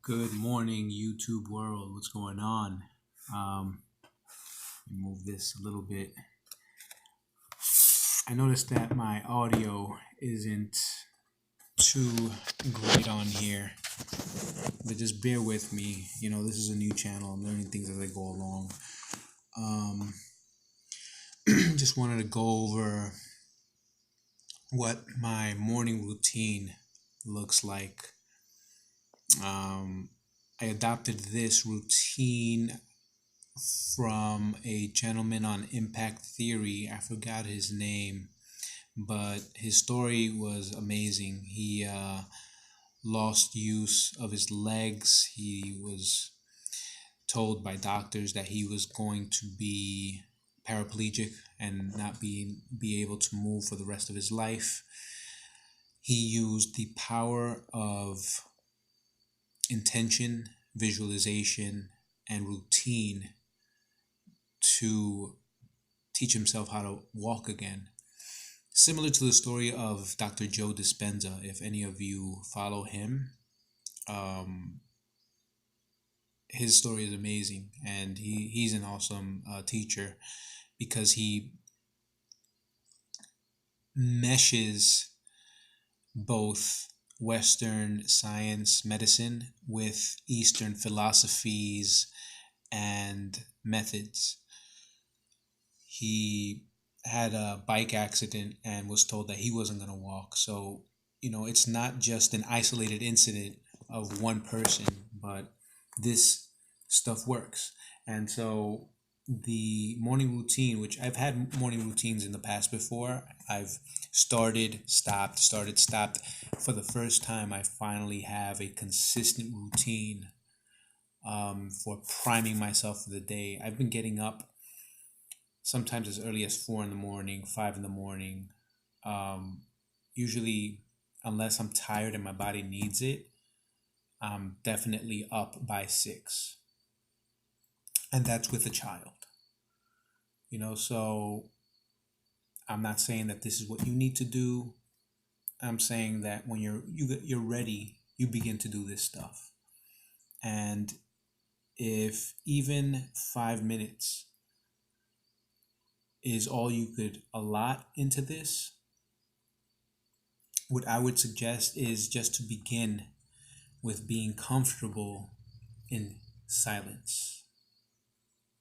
Good morning, YouTube world. What's going on? Move this a little bit. I noticed that my audio isn't too great on here, but just bear with me. This is a new channel. I'm learning things as I go along. Just wanted to go over what my morning routine looks like. I adopted this routine from a gentleman on impact theory. I forgot his name, but his story was amazing. He lost use of his legs. He was told by doctors that he was going to be paraplegic and not be able to move for the rest of his life. He used the power of intention, visualization, and routine to teach himself how to walk again. Similar to the story of Dr. Joe Dispenza, if any of you follow him, his story is amazing, and he's an awesome teacher because he meshes both Western science, medicine, with Eastern philosophies and methods. He had a bike accident and was told that he wasn't going to walk. So, it's not just an isolated incident of one person, but this stuff works. And so the morning routine, which I've had morning routines in the past before, I've started, stopped, started, stopped. For the first time, I finally have a consistent routine for priming myself for the day. I've been getting up sometimes as early as 4 in the morning, 5 in the morning. Usually, unless I'm tired and my body needs it, I'm definitely up by 6. And that's with a child. So I'm not saying that this is what you need to do. I'm saying that when you're ready, you begin to do this stuff. And if even 5 minutes is all you could allot into this, what I would suggest is just to begin with being comfortable in silence.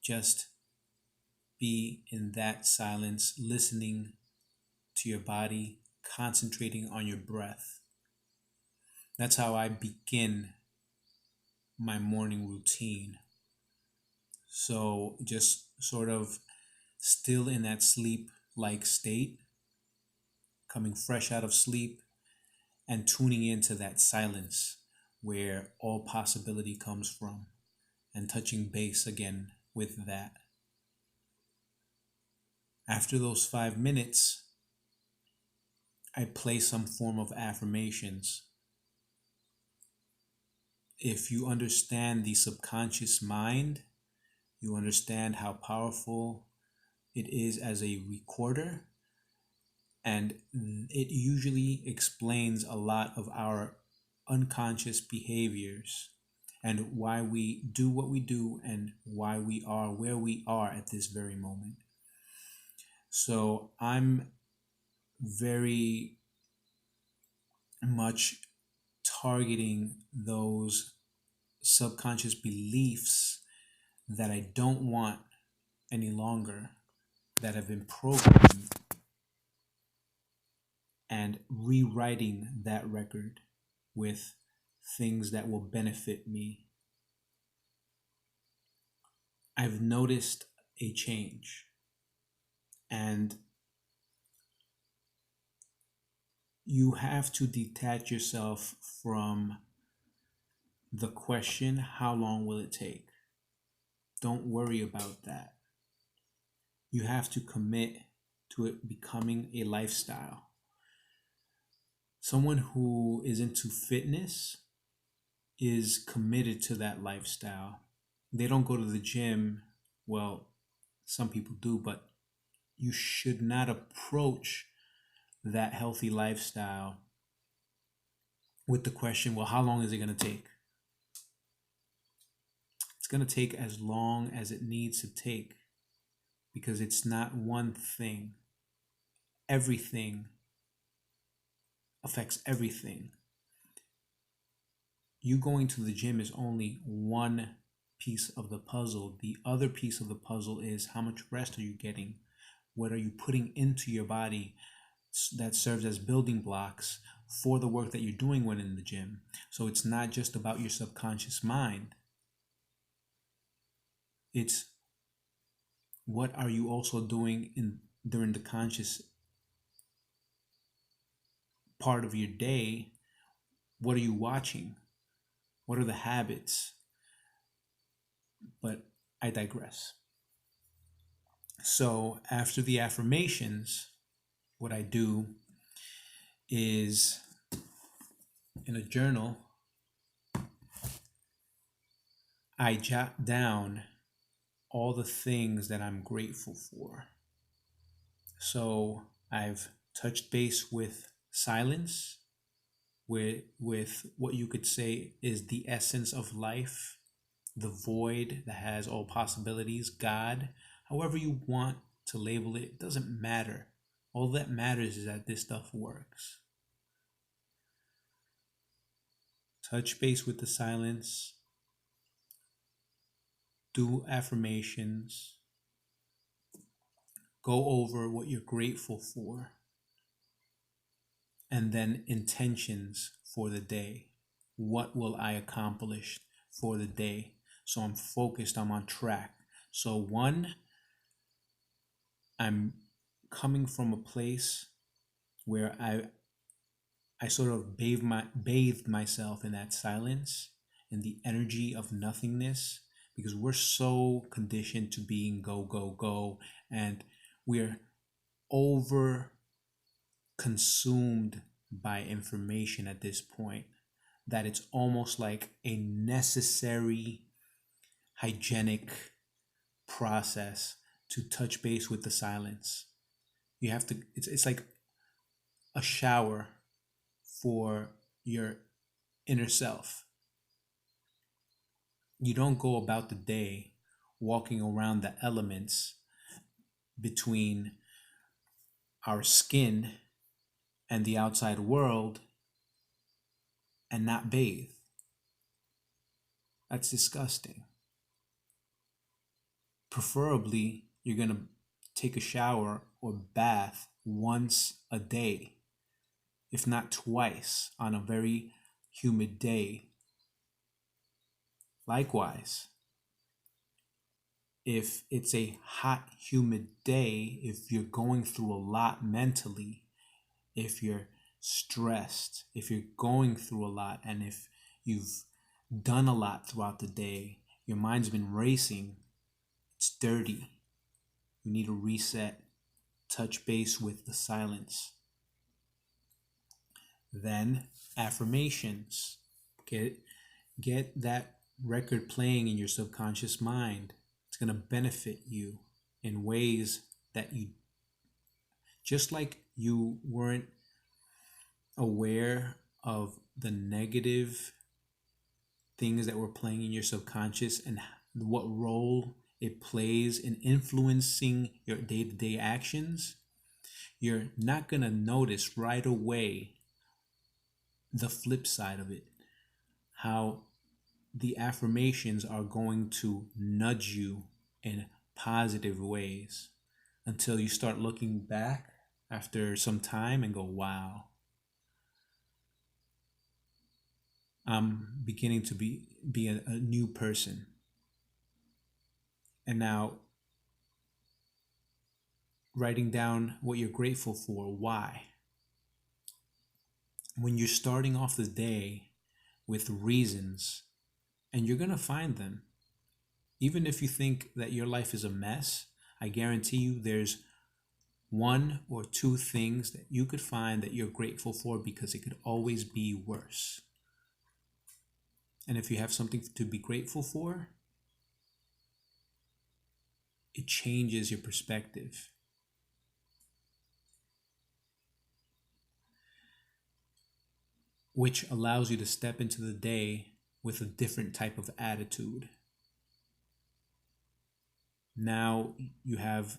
Just be in that silence, listening to your body, concentrating on your breath. That's how I begin my morning routine. So just sort of still in that sleep-like state, coming fresh out of sleep, and tuning into that silence where all possibility comes from, and touching base again with that. After those 5 minutes, I play some form of affirmations. If you understand the subconscious mind, you understand how powerful it is as a recorder, and it usually explains a lot of our unconscious behaviors and why we do what we do and why we are where we are at this very moment. So I'm very much targeting those subconscious beliefs that I don't want any longer, that have been programmed, and rewriting that record with things that will benefit me. I've noticed a change, and you have to detach yourself from the question, how long will it take? Don't worry about that. You have to commit to it becoming a lifestyle. Someone who is into fitness is committed to that lifestyle. They don't go to the gym. Well, some people do, but you should not approach that healthy lifestyle with the question, well, how long is it going to take? It's going to take as long as it needs to take, because it's not one thing. Everything affects everything. You going to the gym is only one piece of the puzzle. The other piece of the puzzle is how much rest are you getting? What are you putting into your body that serves as building blocks for the work that you're doing when in the gym? So it's not just about your subconscious mind. It's what are you also doing during the conscious part of your day? What are you watching? What are the habits? But I digress. So after the affirmations, what I do is in a journal, I jot down all the things that I'm grateful for. So I've touched base with silence, with what you could say is the essence of life, the void that has all possibilities, God, however you want to label it, it doesn't matter. All that matters is that this stuff works. Touch base with the silence, do affirmations, go over what you're grateful for, and then intentions for the day. What will I accomplish for the day? So I'm focused, I'm on track. So one, I'm coming from a place where I sort of bathed myself in that silence and the energy of nothingness, because we're so conditioned to being go, go, go, and we're over consumed by information at this point that it's almost like a necessary hygienic process to touch base with the silence. You have to, it's like a shower for your inner self. You don't go about the day walking around the elements between our skin and the outside world and not bathe. That's disgusting. Preferably, you're going to take a shower or bath once a day, if not twice, on a very humid day. Likewise, if it's a hot, humid day, if you're going through a lot mentally, if you're stressed, if you're going through a lot, and if you've done a lot throughout the day, your mind's been racing, it's dirty. You need a reset. Touch base with the silence. Then affirmations. Get that record playing in your subconscious mind. It's going to benefit you in ways that you, just like you weren't aware of the negative things that were playing in your subconscious and what role it plays in influencing your day-to-day actions, you're not going to notice right away the flip side of it, how the affirmations are going to nudge you in positive ways until you start looking back after some time and go, wow, I'm beginning to be a new person. And now writing down what you're grateful for, why. When you're starting off the day with reasons, and you're going to find them, even if you think that your life is a mess, I guarantee you there's one or two things that you could find that you're grateful for, because it could always be worse. And if you have something to be grateful for, it changes your perspective. Which allows you to step into the day with a different type of attitude. Now you have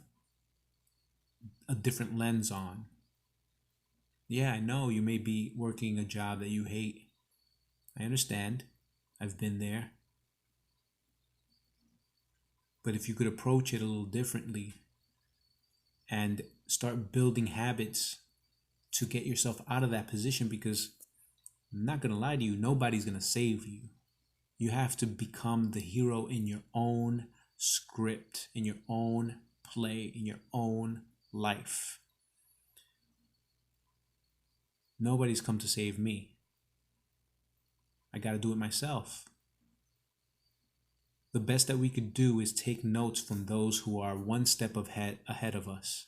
a different lens on. Yeah, I know you may be working a job that you hate. I understand. I've been there. But if you could approach it a little differently and start building habits to get yourself out of that position, because I'm not going to lie to you, nobody's going to save you. You have to become the hero in your own script, in your own play, in your own life. Nobody's come to save me. I got to do it myself. The best that we could do is take notes from those who are one step ahead of us.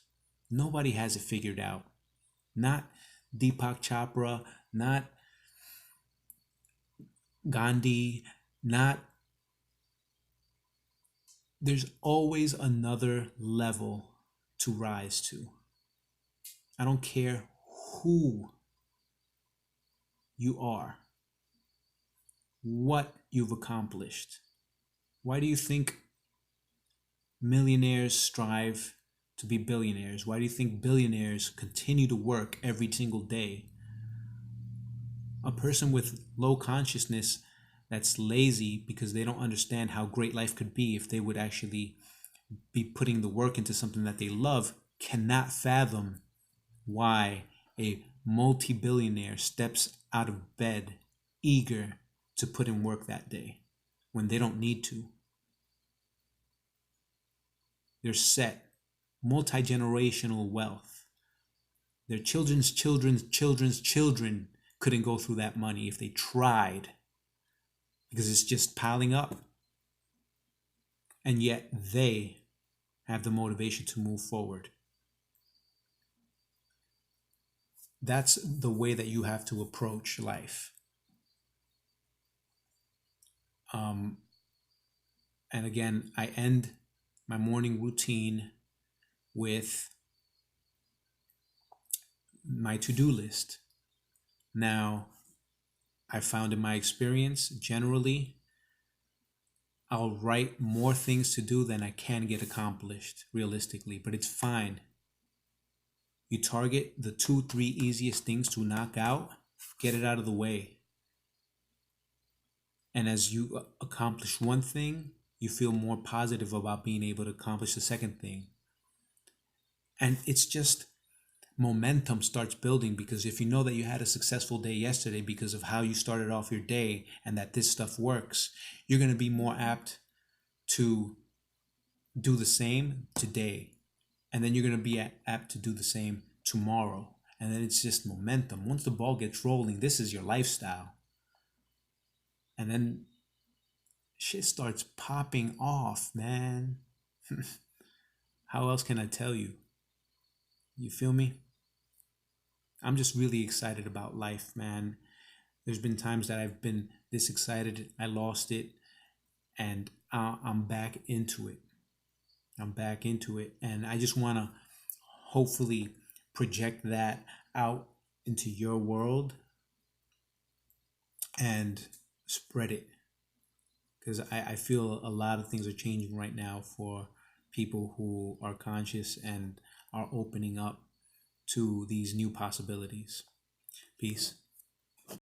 Nobody has it figured out. Not Deepak Chopra, not Gandhi, not. There's always another level to rise to. I don't care who you are, what you've accomplished. Why do you think millionaires strive to be billionaires? Why do you think billionaires continue to work every single day? A person with low consciousness that's lazy because they don't understand how great life could be if they would actually be putting the work into something that they love cannot fathom why a multi-billionaire steps out of bed eager to put in work that day when they don't need to. They're set. Multi-generational wealth. Their children's children's children's children couldn't go through that money if they tried, because it's just piling up. And yet they have the motivation to move forward. That's the way that you have to approach life. And again, I end my morning routine with my to-do list. Now, I found in my experience, generally, I'll write more things to do than I can get accomplished realistically, but it's fine. You target the 2-3 easiest things to knock out, get it out of the way. And as you accomplish one thing, you feel more positive about being able to accomplish the second thing. And it's just momentum starts building, because if you know that you had a successful day yesterday because of how you started off your day and that this stuff works, you're going to be more apt to do the same today. And then you're going to be apt to do the same tomorrow. And then it's just momentum. Once the ball gets rolling, this is your lifestyle. And then shit starts popping off, man. How else can I tell you? You feel me? I'm just really excited about life, man. There's been times that I've been this excited, I lost it, and I'm back into it. I'm back into it. And I just want to hopefully project that out into your world and spread it. Because I feel a lot of things are changing right now for people who are conscious and are opening up to these new possibilities. Peace.